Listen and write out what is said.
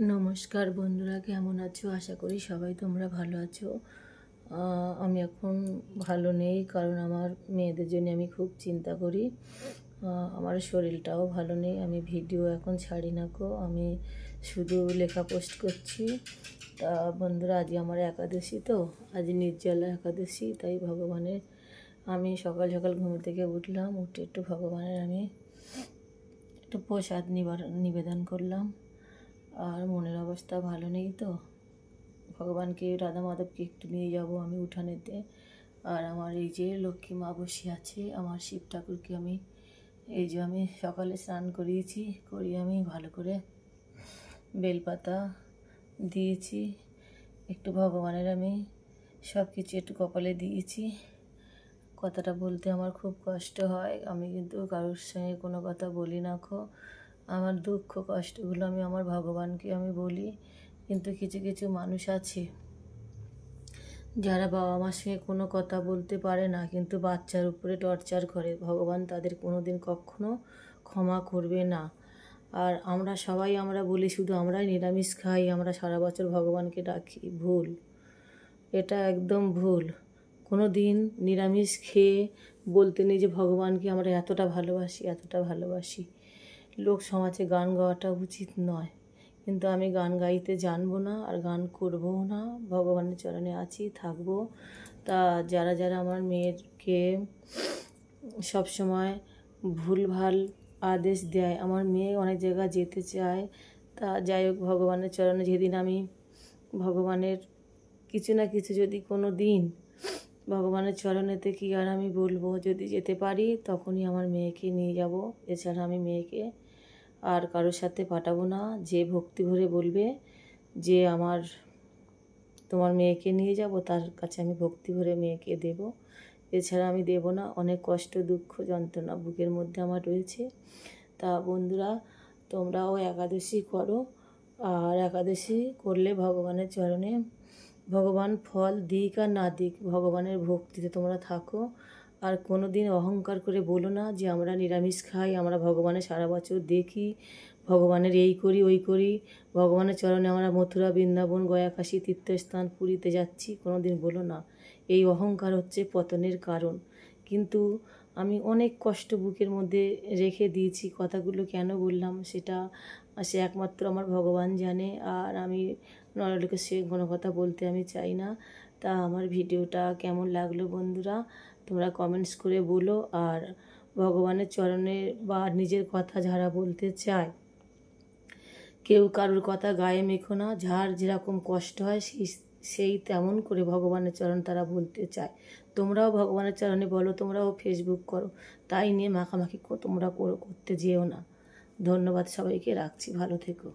নমস্কার বন্ধুরা, কেমন আছো? আশা করি সবাই তোমরা ভালো আছো। আমি এখন ভালো নেই, কারণ আমার মেয়েদের জন্য আমি খুব চিন্তা করি। আমার শরীরটাও ভালো নেই। আমি ভিডিও এখন ছাড়ি না গো, আমি শুধু লেখা পোস্ট করছি। তা বন্ধুরা, আজ আমার একাদশী, তো আজ নির্জলা একাদশী। তাই ভগবানের আমি সকাল সকাল ঘুম থেকে উঠলাম, উঠে একটু ভগবানের আমি একটু প্রসাদ নিবেদন করলাম। আর মনের অবস্থা ভালো নেই, তো ভগবানকে, রাধা মাধবকে একটু নিয়ে যাব আমি উঠানেতে। আর আমার এই যে লক্ষ্মী মা বসে আছে, আমার শিব ঠাকুরকে আমি আমি সকালে স্নান করিয়ে আমি ভালো করে বেলপাতা দিয়েছি। একটু ভগবানের আমি সব কিছু একটু কপালে দিয়েছি। কথাটা বলতে আমার খুব কষ্ট হয়, আমি কিন্তু কারোর সঙ্গে কোনো কথা বলি না খো। আমার দুঃখ কষ্টগুলো আমি আমার ভগবানকে আমি বলি। কিন্তু কিছু কিছু মানুষ আছে যারা বাবা মার সঙ্গে কোনো কথা বলতে পারে না, কিন্তু বাচ্চার উপরে টর্চার করে। ভগবান তাদের কোনো দিন কখনো ক্ষমা করবে না। আর আমরা বলি শুধু আমরাই নিরামিষ খাই, আমরা সারা বছর ভগবানকে ডাকি। ভুল, এটা একদম ভুল। কোনো দিন নিরামিষ খেয়ে বলতে নেই যে ভগবানকে আমরা এতটা ভালোবাসি। লোক সমাজে গান গাওয়াটা উচিত নয়, কিন্তু আমি গান গাইতে জানবো না আর গান করবও না। ভগবানের চরণে আছি, থাকবো। তা যারা যারা আমার মেয়েকে সবসময় ভুলভাল আদেশ দেয়, আমার মেয়ে অনেক জায়গা যেতে চায়, তা যাই হোক, ভগবানের চরণে যেদিন আমি ভগবানের কিছু না কিছু, যদি কোনো দিন ভগবানের চরণেতে কি আর আমি বলবো, যদি যেতে পারি তখনই আমার মেয়েকে নিয়ে যাব। এছাড়া আমি মেয়েকে আর কারোর সাথে পাঠাবো না। যে ভক্তি ভরে বলবে যে তোমার মেয়েকে নিয়ে যাব, তার কাছে আমি ভক্তি ভরে মেয়েকে দেব। এছাড়া আমি দেব না। অনেক কষ্ট, দুঃখ, যন্ত্রণা বুকের মধ্যে আমার রয়েছে। তা বন্ধুরা, তোমরাও একাদশী করো। আর একাদশী করলে ভগবানের চরণে, ভগবান ফল দিক আর না দিক, ভগবানের ভক্তিতে তোমরা থাকো। আর কোনো দিন অহংকার করে বলো না যে আমরা নিরামিষ খাই, আমরা ভগবানের সারা বছর দেখি, ভগবানের এই করি ওই করি, ভগবানের চরণে আমরা মথুরা, বৃন্দাবন, গয়া, কাশী তীর্থস্থান, পুরীতে যাচ্ছি। কোনো দিন বলো না। এই অহংকার হচ্ছে পতনের কারণ। কিন্তু আমি অনেক কষ্ট বুকের মধ্যে রেখে দিয়েছি। কথাগুলো কেন বললাম সেটা সে একমাত্র আমার ভগবান জানে। আর আমি নরলোকের সে কোনো কথা বলতে আমি চাই না। তা আমার ভিডিওটা কেমন লাগলো বন্ধুরা, তোমরা কমেন্টস করে বলো। আর ভগবানের চরণে বা নিজের কথা যারা বলতে চায়, কেউ কারোর কথা গায়ে মেখো না। যার যেরকম কষ্ট হয় সেই তেমন করে ভগবানের চরণ তারা বলতে চায়। তোমরাও ভগবানের চরণে বলো, তোমরাও ফেসবুক করো, তাই নিয়ে মাখামাখি তোমরা করতে যেও না। ধন্যবাদ সবাইকে, রাখছি, ভালো থেকো।